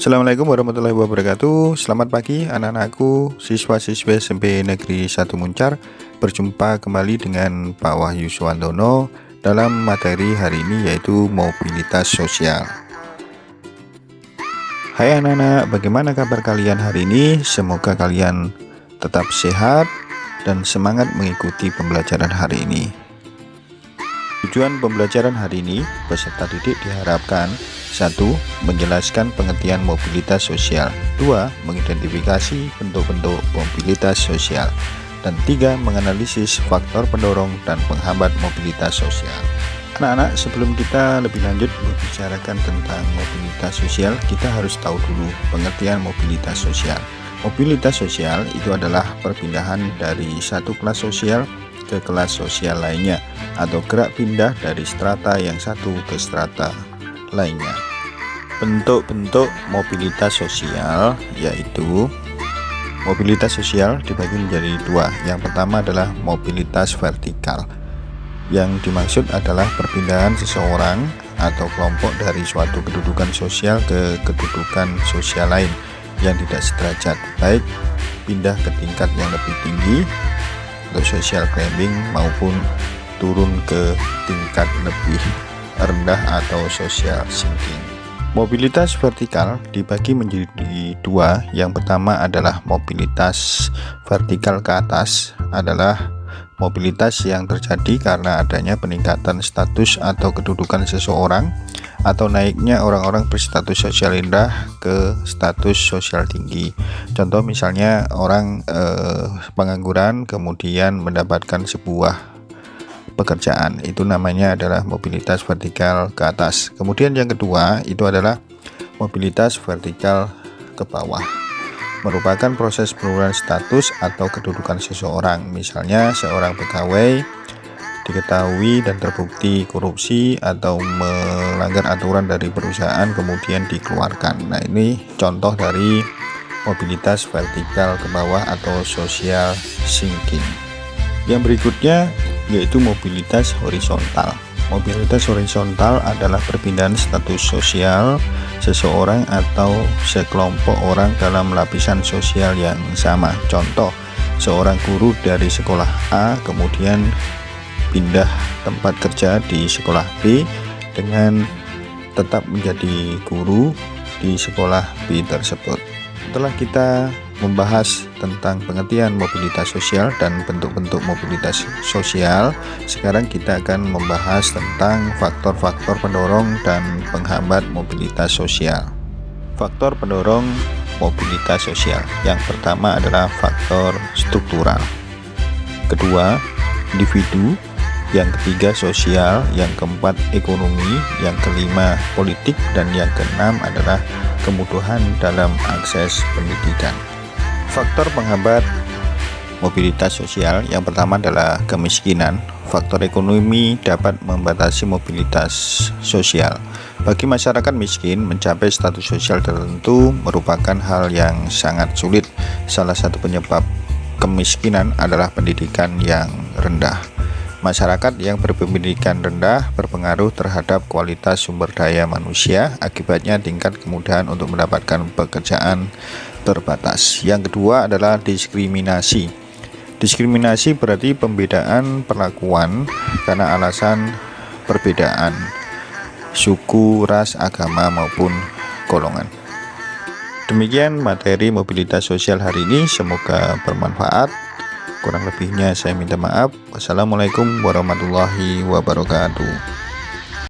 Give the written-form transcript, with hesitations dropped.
Assalamualaikum warahmatullahi wabarakatuh. Selamat pagi anak-anakku, siswa-siswi SMP Negeri 1 Muncar. Berjumpa kembali dengan Pak Wahyu Suwandono dalam materi hari ini, yaitu mobilitas sosial. Hai anak-anak, bagaimana kabar kalian hari ini? Semoga kalian tetap sehat dan semangat mengikuti pembelajaran hari ini. Tujuan pembelajaran hari ini, peserta didik diharapkan: 1. Menjelaskan pengertian mobilitas sosial. 2. Mengidentifikasi bentuk-bentuk mobilitas sosial. Dan 3. Menganalisis faktor pendorong dan penghambat mobilitas sosial. Anak-anak, sebelum kita lebih lanjut membicarakan tentang mobilitas sosial, kita harus tahu dulu pengertian mobilitas sosial. Mobilitas sosial itu adalah perpindahan dari satu kelas sosial ke kelas sosial lainnya, atau gerak pindah dari strata yang satu ke strata lainnya. Bentuk-bentuk mobilitas sosial yaitu mobilitas sosial dibagi menjadi dua. Yang pertama adalah mobilitas vertikal. Yang dimaksud adalah perpindahan seseorang atau kelompok dari suatu kedudukan sosial ke kedudukan sosial lain yang tidak sederajat, baik pindah ke tingkat yang lebih tinggi atau social climbing, maupun turun ke tingkat lebih rendah atau social sinking. Mobilitas vertikal dibagi menjadi dua. Yang pertama adalah mobilitas vertikal ke atas, adalah mobilitas yang terjadi karena adanya peningkatan status atau kedudukan seseorang atau naiknya orang-orang berstatus sosial rendah ke status sosial tinggi. Contoh misalnya orang pengangguran kemudian mendapatkan sebuah pekerjaan, itu namanya adalah mobilitas vertikal ke atas. Kemudian yang kedua itu adalah mobilitas vertikal ke bawah, merupakan proses penurunan status atau kedudukan seseorang. Misalnya seorang pegawai diketahui dan terbukti korupsi atau melanggar aturan dari perusahaan kemudian dikeluarkan. Nah, ini contoh dari mobilitas vertikal ke bawah atau social sinking. Yang berikutnya yaitu mobilitas horizontal. Mobilitas horizontal adalah perpindahan status sosial seseorang atau sekelompok orang dalam lapisan sosial yang sama. Contoh, seorang guru dari sekolah A kemudian pindah tempat kerja di sekolah B dengan tetap menjadi guru di sekolah B tersebut. Setelah kita membahas tentang pengertian mobilitas sosial dan bentuk-bentuk mobilitas sosial, sekarang kita akan membahas tentang faktor-faktor pendorong dan penghambat mobilitas sosial. Faktor pendorong mobilitas sosial. Yang pertama adalah faktor struktural. Kedua, individu. Yang ketiga, sosial. Yang keempat, ekonomi. Yang kelima, politik. Dan yang keenam adalah kemudahan dalam akses pendidikan. Faktor penghambat mobilitas sosial yang pertama adalah kemiskinan. Faktor ekonomi dapat membatasi mobilitas sosial. Bagi masyarakat miskin, mencapai status sosial tertentu merupakan hal yang sangat sulit. Salah satu penyebab kemiskinan adalah pendidikan yang rendah. Masyarakat yang berpendidikan rendah berpengaruh terhadap kualitas sumber daya manusia, akibatnya tingkat kemudahan untuk mendapatkan pekerjaan terbatas. Yang kedua adalah diskriminasi. Diskriminasi berarti pembedaan perlakuan karena alasan perbedaan suku, ras, agama maupun golongan. Demikian materi mobilitas sosial hari ini, semoga bermanfaat. Kurang lebihnya saya minta maaf. Wassalamualaikum warahmatullahi wabarakatuh.